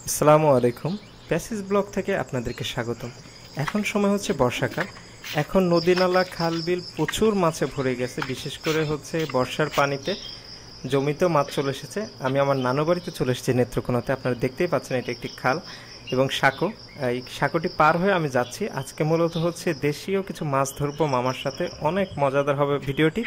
আসসালামু আলাইকুম। Passage blog থেকে আপনাদেরকে স্বাগতম। এখন সময় হচ্ছে বর্ষাকাল। এখন নদী নালা খাল বিল প্রচুর মাছে ভরে গেছে, বিশেষ করে হচ্ছে বর্ষার পানিতে জমিতেও মাছ চলে এসেছে। আমি আমার নানু বাড়িতে চলে এসেছি নেত্রকোনাতে, আপনারা দেখতেই পাচ্ছেন এটা একটি খাল এবং সাঁকো। এই সাঁকোটি পার হয়ে আমি যাচ্ছি। আজকে মূলত হচ্ছে দেশীয় কিছু মাছ ধরবো মামার সাথে, অনেক মজাদার হবে ভিডিওটি।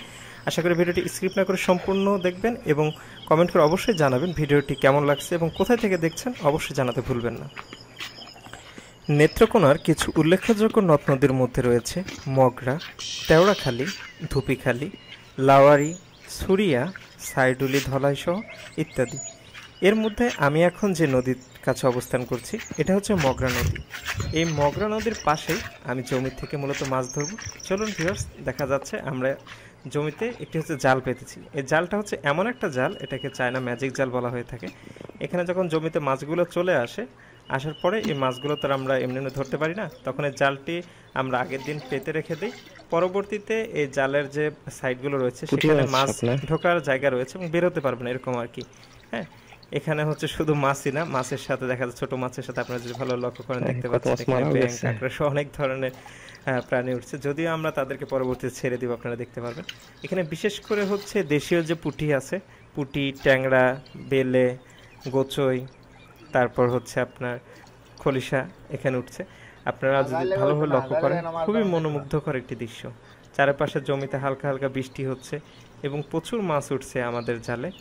আশা করি ভিডিওটি স্কিপ না করে সম্পূর্ণ দেখবেন এবং কমেন্ট করে অবশ্যই জানাবেন ভিডিওটি কেমন লাগছে এবং কোথায় থেকে দেখছেন অবশ্যই জানাতে ভুলবেন না। নেত্রকোনার কিছু উল্লেখযোগ্য নদ নদীর মধ্যে রয়েছে মগরা, তেওড়াখালী, ধুপিখালী, লাওয়ারি, সুরিয়া, সাইডুলি, ধলাইসহ ইত্যাদি। এর মধ্যে আমি এখন যে নদীর কাছে অবস্থান করছি এটা হচ্ছে মগরা নদী। এই মগরা নদীর পাশেই আমি জমি থেকে মূলত মাছ ধরব। চলুন ভিউয়ার্স, দেখা যাচ্ছে আমরা জমিতে একটি হচ্ছে জাল পেতেছি। এই জালটা হচ্ছে এমন একটা জাল, এটাকে চায়না ম্যাজিক জাল বলা হয়ে থাকে। এখানে যখন জমিতে মাছগুলো চলে আসার পরে এই মাছগুলো তো আমরা এমনি ধরতে পারি না, তখন এই জালটি আমরা আগের দিন পেতে রেখে দিই। পরবর্তীতে এই জালের যে সাইডগুলো রয়েছে সেখানে মাছ ঢোকার জায়গা রয়েছে এবং বেরোতে পারবে না, এরকম আর কি। হ্যাঁ, এখানে হচ্ছে শুধু মাছই না, মাছের সাথে দেখা যাচ্ছে ছোট মাছের সাথে আপনারা যদি ভালো লক্ষ্য করেন দেখতে পাচ্ছেন এখানে ব্যাঙ, কাঁকড়া সহ অনেক ধরনের প্রাণী উঠছে। যদিও আমরা তাদেরকে পরবর্তীতে ছেড়ে দিব, আপনারা দেখতে পারবেন। এখানে বিশেষ করে হচ্ছে দেশীয় যে পুঁটি আছে, পুঁটি, ট্যাংরা, বেলে, গোচই, তারপর হচ্ছে আপনার খলিশা এখানে উঠছে। আপনারা যদি ভালোভাবে লক্ষ্য করেন খুবই মনোমুগ্ধকর একটি দৃশ্য। চারপাশে জমিতে হালকা হালকা বৃষ্টি হচ্ছে এবং প্রচুর মাছ উঠছে আমাদের জালে।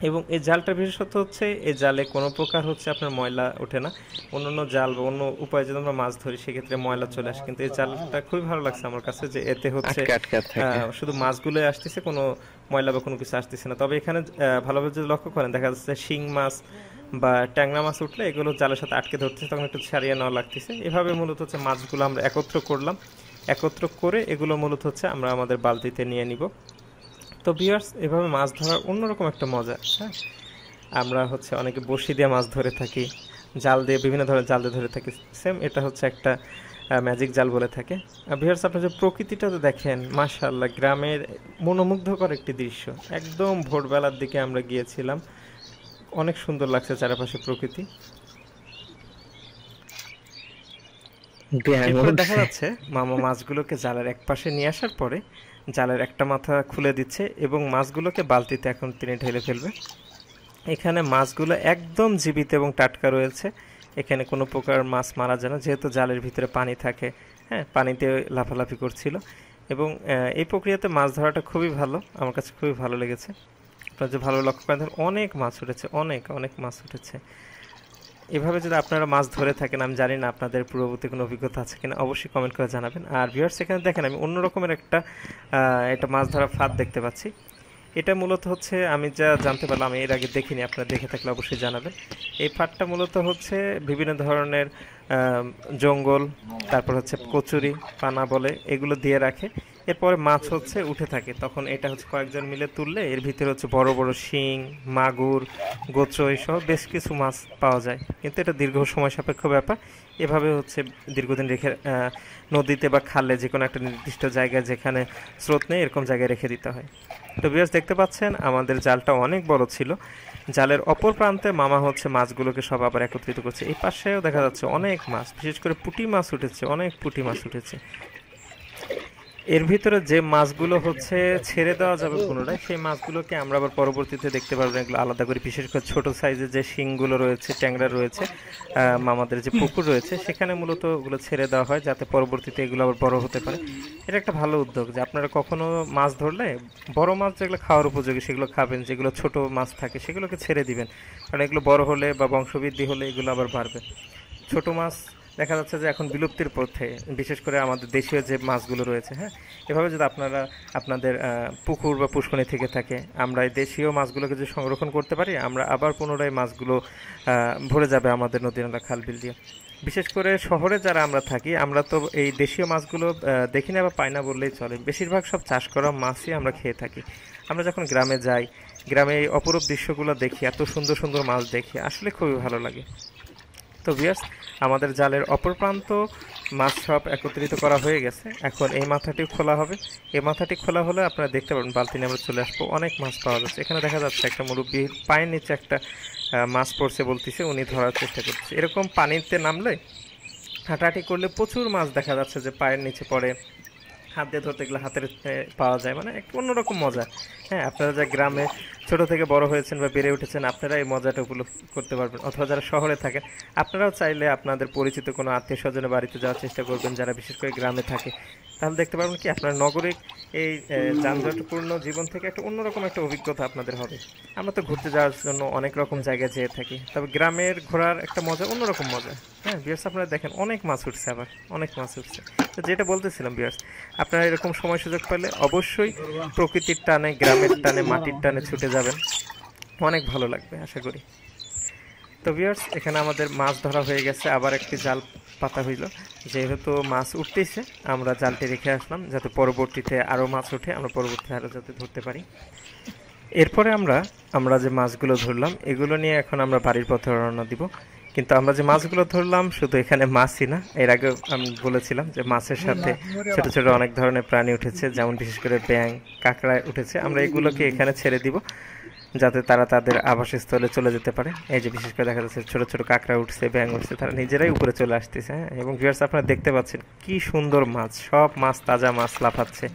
এবং এই জালটা বিশেষত হচ্ছে এই জালে কোনো প্রকার হচ্ছে আপনার ময়লা ওঠে না। অন্যান্য জাল বা অন্য উপায়ে যদি আমরা মাছ ধরি সেক্ষেত্রে ময়লা চলে আসে, কিন্তু এই জালটা খুবই ভালো লাগছে আমার কাছে, যে এতে হচ্ছে শুধু মাছগুলো আসতেছে, কোনো ময়লা বা কোনো কিছু আসতেছে না। তবে এখানে ভালোভাবে যদি লক্ষ্য করেন দেখা যাচ্ছে শিং মাছ বা ট্যাংরা মাছ উঠলে এগুলো জালের সাথে আটকে ধরতেছে, তখন একটু ছাড়িয়ে নেওয়া লাগতেছে। এভাবে মূলত হচ্ছে মাছগুলো আমরা একত্র করলাম, একত্র করে এগুলো মূলত হচ্ছে আমরা আমাদের বালতিতে নিয়ে নিব। তো ভিউয়ার্স, এভাবে মাছ ধরার অন্যরকম একটা মজা। হ্যাঁ, আমরা হচ্ছে অনেকে বড়শি দিয়ে মাছ ধরে থাকি, জাল দিয়ে বিভিন্ন ধরনের জাল দিয়ে ধরে থাকি, সেম এটা হচ্ছে একটা ম্যাজিক জাল বলে থাকে। ভিউয়ার্স, আপনার যে প্রকৃতিটা তো দেখেন, মাশাআল্লাহ, গ্রামের মনোমুগ্ধকর একটি দৃশ্য। একদম ভোরবেলার দিকে আমরা গিয়েছিলাম, অনেক সুন্দর লাগছে চারপাশে প্রকৃতি। এরপরে দেখা যাচ্ছে মামা মাছগুলোকে জালের এক পাশে নিয়ে আসার পরে জালের একটা মাথা খুলে দিচ্ছে এবং মাছগুলোকে বালতিতে এখন তিনি ঢেলে ফেলবে। এখানে মাছগুলো একদম জীবিত এবং টাটকা রয়েছে, এখানে কোনো প্রকার মাছ মারা যায় না, যেহেতু জালের ভিতরে পানি থাকে। হ্যাঁ, পানিতে লাফালাফি করছিল এবং এই প্রক্রিয়াতে মাছ ধরাটা খুবই ভালো, আমার কাছে খুবই ভালো লেগেছে। আপনারা যে ভালো লক্ষ্য করেন, অনেক মাছ উঠেছে, অনেক অনেক মাছ উঠেছে। এভাবে যদি আপনারা মাছ ধরে থাকেন, আমি জানি না আপনাদের পূর্ববর্তী কোনো অভিজ্ঞতা আছে কিনা, অবশ্যই কমেন্ট করে জানাবেন। আর ভিউয়ার্স, এখানে দেখেন আমি অন্য রকমের একটা মাছ ধরা ফাঁদ দেখতে পাচ্ছি। এটা মূলত হচ্ছে, আমি যা জানতে পারলাম, আমি এর আগে দেখিনি, আপনারা দেখে থাকলে অবশ্যই জানাবেন। এই ফাঁদটা মূলত হচ্ছে বিভিন্ন ধরনের জঙ্গল, তারপর হচ্ছে কচুরি পানা বলে, এগুলো দিয়ে রাখে। এরপরে মাছ হচ্ছে উঠে থাকে, তখন এটা হচ্ছে কয়েকজন মিলে তুললে এর ভিতরে হচ্ছে বড় বড় শিং, মাগুর, গোচই সহ বেশ কিছু মাছ পাওয়া যায়। কিন্তু এটা দীর্ঘ সময় সাপেক্ষ ব্যাপার। এভাবে হচ্ছে দীর্ঘদিন রেখে নদীতে বা খালে যে কোনো একটা নির্দিষ্ট জায়গায় যেখানে স্রোত নেই এরকম জায়গায় রেখে দিতে হয়। তো ভিউয়ার্স, দেখতে পাচ্ছেন আমাদের জালটা অনেক বড় ছিল। জালের অপর প্রান্তে মামা হচ্ছে মাছগুলোকে সব আবার একত্রিত করছে। এই পাশেও দেখা যাচ্ছে অনেক মাছ, বিশেষ করে পুঁটি মাছ উঠেছে, অনেক পুঁটি মাছ উঠেছে। এর ভিতরে যে মাছগুলো হচ্ছে ছেড়ে দেওয়া যাবে পুনরায়, সেই মাছগুলোকে আমরা আবার পরবর্তীতে দেখতে পারবো এগুলো আলাদা করে। বিশেষ করে ছোট সাইজের যে শিংগুলো রয়েছে, ট্যাংরা রয়েছে, আমাদের যে পুকুর রয়েছে সেখানে মূলত ওগুলো ছেড়ে দেওয়া হয়, যাতে পরবর্তীতে এগুলো আবার বড় হতে পারে। এটা একটা ভালো উদ্যোগ যে আপনারা কখনো মাছ ধরলে বড় মাছ যেগুলো খাওয়ার উপযোগী সেগুলো খাবেন, যেগুলো ছোট মাছ থাকে সেগুলোকে ছেড়ে দিবেন, কারণ এগুলো বড় হলে বা বংশবৃদ্ধি হলে এগুলো আবার বাড়বে। ছোট মাছ দেখা যাচ্ছে যে এখন বিলুপ্তির পথে, বিশেষ করে আমাদের দেশীয় যে মাছগুলো রয়েছে। হ্যাঁ, এভাবে যদি আপনারা আপনাদের পুকুর বা পুষ্করণী থেকে থাকে, আমরা এই দেশীয় মাছগুলোকে যদি সংরক্ষণ করতে পারি, আমরা আবার পুনরায় মাছগুলো ভরে যাবে আমাদের নদী নালা খাল বিল দিয়ে। বিশেষ করে শহরে যারা আমরা থাকি, আমরা তো এই দেশীয় মাছগুলো দেখি না বা পাই না বললেই চলে। বেশিরভাগ সব চাষ করা মাছই আমরা খেয়ে থাকি। আমরা যখন গ্রামে যাই, গ্রামে এই অপরূপ দৃশ্যগুলো দেখি, এত সুন্দর সুন্দর মাছ দেখি, আসলে খুবই ভালো লাগে। তো ভিউয়ার্স, আমাদের জালের অপর প্রান্ত মাছ সব একত্রিত করা হয়ে গেছে। এখন এই মাথাটি খোলা হবে। এই মাথাটি খোলা হলে আপনারা দেখতে পাবেন বালতি নিয়ে আমরা চলে আসবো, অনেক মাছ পাওয়া যাচ্ছে। এখানে দেখা যাচ্ছে একটা মুরব্বীর পায়ের নিচে একটা মাছ পড়ছে বলতেছে, উনি ধরার চেষ্টা করতেছে। এরকম পানিতে নামলে হাঁটাহাঁটি করলে প্রচুর মাছ দেখা যাচ্ছে যে পায়ের নিচে পড়ে, হাত দিয়ে ধরতে গেলে হাতের পাওয়া যায়, মানে একটু অন্যরকম মজা। হ্যাঁ, আপনারা যা গ্রামে ছোট থেকে বড় হয়েছেন বা বেড়ে উঠেছেন, আপনারা এই মজাটা উপলব্ধ করতে পারবেন। অথবা যারা শহরে থাকেন, আপনারাও চাইলে আপনাদের পরিচিত কোনো আত্মীয় স্বজনের বাড়িতে যাওয়ার চেষ্টা করবেন যারা বিশেষ করে গ্রামে থাকে। তাহলে দেখতে পারবেন কি আপনার নগরিক এই যানজটপূর্ণ জীবন থেকে একটা অন্যরকম একটা অভিজ্ঞতা আপনাদের হবে। আমরা তো ঘুরতে যাওয়ার জন্য অনেক রকম জায়গায় যেয়ে থাকি, তবে গ্রামের ঘোরার একটা মজা অন্যরকম মজা। হ্যাঁ ভিউয়ার্স, আপনারা দেখেন অনেক মাছ উঠছে, আবার অনেক মাছ উঠছে। তো যেটা বলতেছিলাম ভিউয়ার্স, আপনারা এরকম সময় সুযোগ পেলে অবশ্যই প্রকৃতির টানে, গ্রামের টানে, মাটির টানে ছুটে যাবেন, অনেক ভালো লাগবে আশা করি। তো ভিউয়ার্স, এখানে আমাদের মাছ ধরা হয়ে গেছে, আবার একটি জাল পাতা হইল। যেহেতু মাছ উঠতেছে, আমরা জালটি রেখে আসলাম যাতে পরবর্তীতে আরও মাছ ওঠে, আমরা পরবর্তীতে আরও যাতে ধরতে পারি। এরপরে আমরা যে মাছগুলো ধরলাম এগুলো নিয়ে এখন আমরা বাড়ির পথে রওনা দিব। কিন্তু আমরা যে মাছগুলো ধরলাম শুধু এখানে মাছই না, এর আগে আমি বলেছিলাম যে মাছের সাথে ছোট ছোট অনেক ধরনের প্রাণী উঠেছে, যেমন বিশেষ করে ব্যাঙ, কাঁকড়া উঠেছে। আমরা এগুলোকে এখানে ছেড়ে দিব যাতে তারা তাদের আবাসস্থলে চলে যেতে পারে। এই যে বিশেষ করে দেখা যাচ্ছে ছোট ছোট কাঁকড়া উঠছে, ব্যাঙ উঠছে, তারা নিজেরাই উপরে চলে আসতেছে। হ্যাঁ, এবং ভিউয়ার্স আপনারা দেখতে পাচ্ছেন কি সুন্দর মাছ, সব মাছ তাজা মাছ লাফাচ্ছে।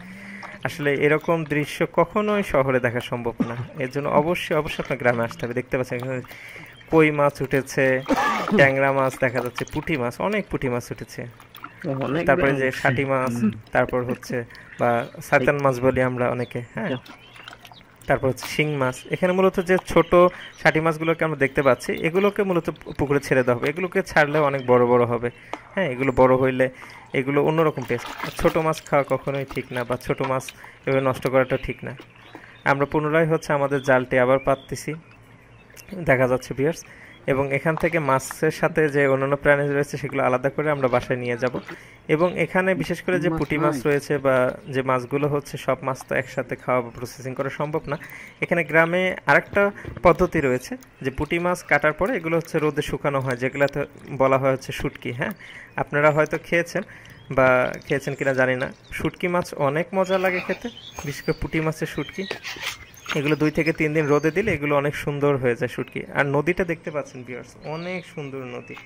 আসলে এরকম দৃশ্য কখনোই শহরে দেখা সম্ভব না, এর জন্য অবশ্যই অবশ্যই আপনার গ্রামে আসতে হবে। দেখতে পাচ্ছেন এখানে কই মাছ উঠেছে, ট্যাংরা মাছ দেখা যাচ্ছে, পুঁটি মাছ, অনেক পুঁটি মাছ উঠেছে, তারপরে যে ষাটি মাছ, তারপর হচ্ছে বা সাইতান মাছ বলি আমরা অনেকে। হ্যাঁ, তারপর হচ্ছে শিং মাছ। এখানে মূলত যে ছোট ষাটি মাছগুলোকে আমরা দেখতে পাচ্ছি, এগুলোকে মূলত পুকুরে ছেড়ে দেওয়া হবে। এগুলোকে ছাড়লেও অনেক বড় বড় হবে। হ্যাঁ, এগুলো বড় হইলে এগুলো অন্যরকম টেস্ট। ছোট মাছ খাওয়া কখনোই ঠিক না, বা ছোট মাছ এভাবে নষ্ট করাটা ঠিক না। আমরা পুনরায় হচ্ছে আমাদের জালটি আবার পাততেছি, দেখা যাচ্ছে ভিউয়ার্স। এবং এখান থেকে মাছের সাথে যে অন্যান্য প্রাণী রয়েছে সেগুলো আলাদা করে আমরা বাসায় নিয়ে যাব। এবং এখানে বিশেষ করে যে পুঁটি মাছ রয়েছে বা যে মাছগুলো হচ্ছে, সব মাছ তো একসাথে খাওয়া বা প্রসেসিং করা সম্ভব না। এখানে গ্রামে আরেকটা পদ্ধতি রয়েছে যে পুঁটি মাছ কাটার পরে এগুলো হচ্ছে রোদে শুকানো হয়, যেগুলোতে বলা হয় হচ্ছে শুটকি। হ্যাঁ, আপনারা হয়তো খেয়েছেন বা খেয়েছেন কিনা জানি না। শুটকি মাছ অনেক মজা লাগে খেতে, বিশেষ করে পুঁটি মাছের শুটকি। এগুলো 2 থেকে 3 দিন রোদে দিলে এগুলো অনেক সুন্দর হয়ে যায় শুটকি। আর নদীটা দেখতে পাচ্ছেন ভিউয়ার্স, অনেক সুন্দর নদী।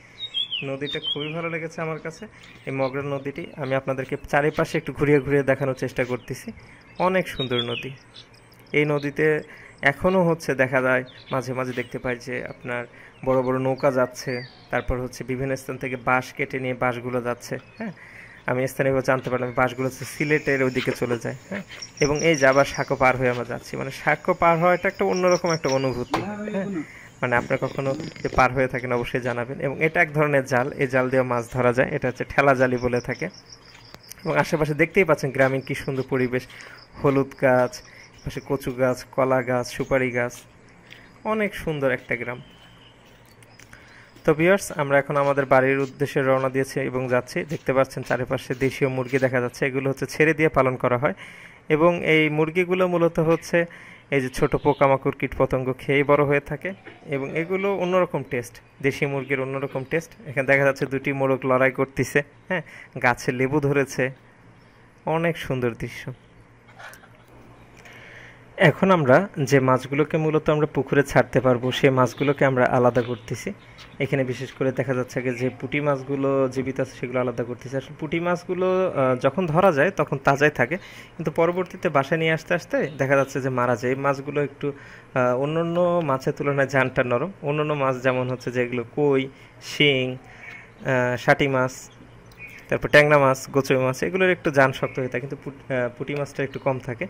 নদীটা খুবই ভালো লেগেছে আমার কাছে, এই মগরা নদীটি। আমি আপনাদেরকে চারিপাশে একটু ঘুরিয়ে ঘুরিয়ে দেখানোর চেষ্টা করতেছি। অনেক সুন্দর নদী। এই নদীতে এখনও হচ্ছে দেখা যায়, মাঝে মাঝে দেখতে পাই যে আপনার বড় বড় নৌকা যাচ্ছে, তারপর হচ্ছে বিভিন্ন স্থান থেকে বাঁশ কেটে নিয়ে বাঁশগুলো যাচ্ছে। হ্যাঁ, আমি স্থানীয়ভাবে জানতে পারলাম বাসগুলো হচ্ছে সিলেটের ওইদিকে চলে যায়। হ্যাঁ, এবং এই যে আবার সাঁকো পার হয়ে আমরা যাচ্ছি, মানে সাঁকো পার হওয়াটা একটা অন্যরকম একটা অনুভূতি। হ্যাঁ, মানে আপনার কখনো যে পার হয়ে থাকেন অবশ্যই জানাবেন। এবং এটা এক ধরনের জাল, এই জাল দিয়ে মাছ ধরা যায়, এটা হচ্ছে ঠেলা জালি বলে থাকে। এবং আশেপাশে দেখতেই পাচ্ছেন গ্রামীণ কি সুন্দর পরিবেশ, হলুদ গাছ, পাশে কচু গাছ, কলা গাছ, সুপারি গাছ, অনেক সুন্দর একটা গ্রাম। তো ভিউয়ার্স, আমরা এখন আমাদের বাড়ির উদ্দেশ্যে রওনা দিয়েছি এবং যাচ্ছি। দেখতে পাচ্ছেন চারিপাশে দেশীয় মুরগি দেখা যাচ্ছে, এগুলো হচ্ছে ছেড়ে দিয়ে পালন করা হয়। এবং এই মুরগিগুলো মূলত হচ্ছে এই যে ছোট পোকামাকড়, কীটপতঙ্গ খেয়েই বড় হয়ে থাকে। এবং এগুলো অন্যরকম টেস্ট, দেশি মুরগির অন্যরকম টেস্ট। এখানে দেখা যাচ্ছে 2টি মোরগ লড়াই করতেছে। হ্যাঁ, গাছে লেবু ধরেছে, অনেক সুন্দর দৃশ্য। এখন আমরা যে মাছগুলোকে মূলত আমরা পুকুরে ছাড়তে পারবো, সেই মাছগুলোকে আমরা আলাদা করতেছি। এখানে বিশেষ করে দেখা যাচ্ছে যে পুঁটি মাছগুলো জীবিত আছে সেগুলো আলাদা করতেছি। আসলে পুঁটি মাছগুলো যখন ধরা যায় তখন তাজাই থাকে, কিন্তু পরবর্তীতে বাসায় নিয়ে আসতে আসতে দেখা যাচ্ছে যে মারা যায়। এই মাছগুলো একটু অন্য অন্য মাছের তুলনায় জানটা নরম। অন্য অন্য মাছ যেমন হচ্ছে যেগুলো কই, শিং, ষাটি মাছ, তারপর ট্যাংরা মাছ, গোচই মাছ, এগুলোর একটু জান শক্ত হয়ে থাকে, কিন্তু পুঁটি মাছটা একটু কম থাকে।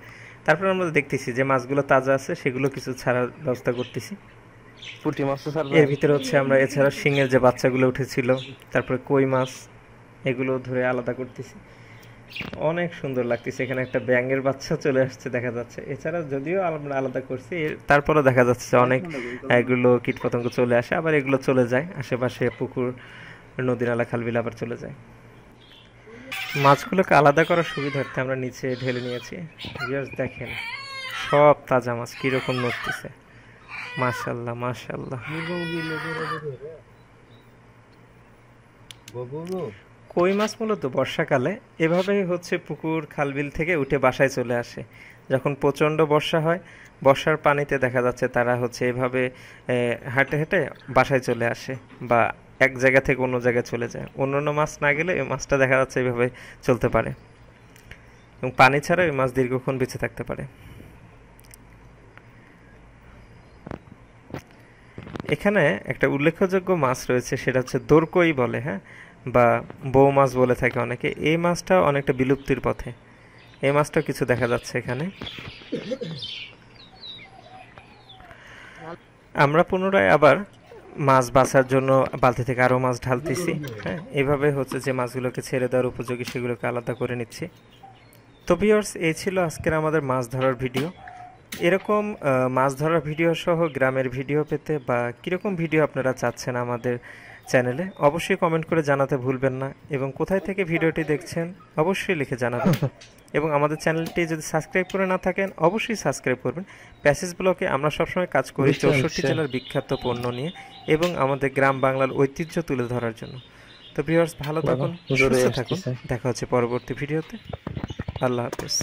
তারপর আমরা দেখতেছি যে মাছগুলো তাজা আছে সেগুলো কিছু ছাড়ার ব্যবস্থা করতেছি। পুঁটি মাছ এর ভিতরে হচ্ছে আমরা এছাড়া শিঙের যে বাচ্চাগুলো উঠেছিল, তারপরে কই মাছ, এগুলো ধরে আলাদা করতেছি। অনেক সুন্দর লাগতেছে। এখানে একটা ব্যাঙের বাচ্চা চলে আসছে দেখা যাচ্ছে। এছাড়া যদিও আমরা আলাদা করছি, তারপরে দেখা যাচ্ছে যে অনেক এগুলো কীটপতঙ্গ চলে আসে, আবার এগুলো চলে যায় আশেপাশে পুকুর, নদী, নালা, খালবিল আবার চলে যায়। মাছগুলোকে আলাদা করার সুবিধার্থে আমরা নিচে ঢেলে নিয়েছি। ভিউয়ার্স দেখেন সব তাজা মাছ কিরকম নড়তেছে, মাশাআল্লাহ মাশাআল্লাহ। কই মাছ মূলত বর্ষাকালে এভাবেই হচ্ছে পুকুর, খালবিল থেকে উঠে বাসায় চলে আসে। যখন প্রচণ্ড বর্ষা হয়, বর্ষার পানিতে দেখা যাচ্ছে তারা হচ্ছে এভাবে হেঁটে হেঁটে বাসায় চলে আসে বা এক জায়গা থেকে অন্য জায়গায় চলে যায়। অন্যান্য মাছ না গেলে এই মাছটা দেখা যাচ্ছে এইভাবে চলতে পারে এবং পানি ছাড়া এই মাছ দীর্ঘক্ষণ বেঁচে থাকতে পারে। এখানে একটা উল্লেখযোগ্য মাছ রয়েছে, সেটা হচ্ছে দোরকই বলে, হ্যাঁ, বা বৌ মাছ বলে থাকে অনেকে। এই মাছটা অনেকটা বিলুপ্তির পথে। এই মাছটা কিছু দেখা যাচ্ছে এখানে। আমরা পুনরায় আবার মাছ বাছার জন্য বালতি থেকে আরও মাছ ঢালতেছি। হ্যাঁ, এভাবে হচ্ছে যে মাছগুলোকে ছেড়ে দেওয়ার উপযোগী সেগুলোকে আলাদা করে নিচ্ছি। তো ভিউয়ার্স, এই ছিল আজকের আমাদের মাছ ধরার ভিডিও। এরকম মাছ ধরার ভিডিও সহ গ্রামের ভিডিও পেতে বা কীরকম ভিডিও আপনারা চাচ্ছেন আমাদের চ্যানেলে, অবশ্যই কমেন্ট করে জানাতে ভুলবেন না। এবং কোথায় থেকে ভিডিওটি দেখছেন অবশ্যই লিখে জানাবেন। এবং আমাদের চ্যানেলটি যদি সাবস্ক্রাইব করে না থাকেন অবশ্যই সাবস্ক্রাইব করবেন। প্যাসেজ ব্লকে আমরা সবসময় কাজ করি 64 জেলার বিখ্যাত পণ্য নিয়ে এবং আমাদের গ্রাম বাংলার ঐতিহ্য তুলে ধরার জন্য। তো ভিউয়ার্স, ভালো থাকুন, সুস্থ থাকুন, দেখা হচ্ছে পরবর্তী ভিডিওতে। আল্লাহ হাফেজ।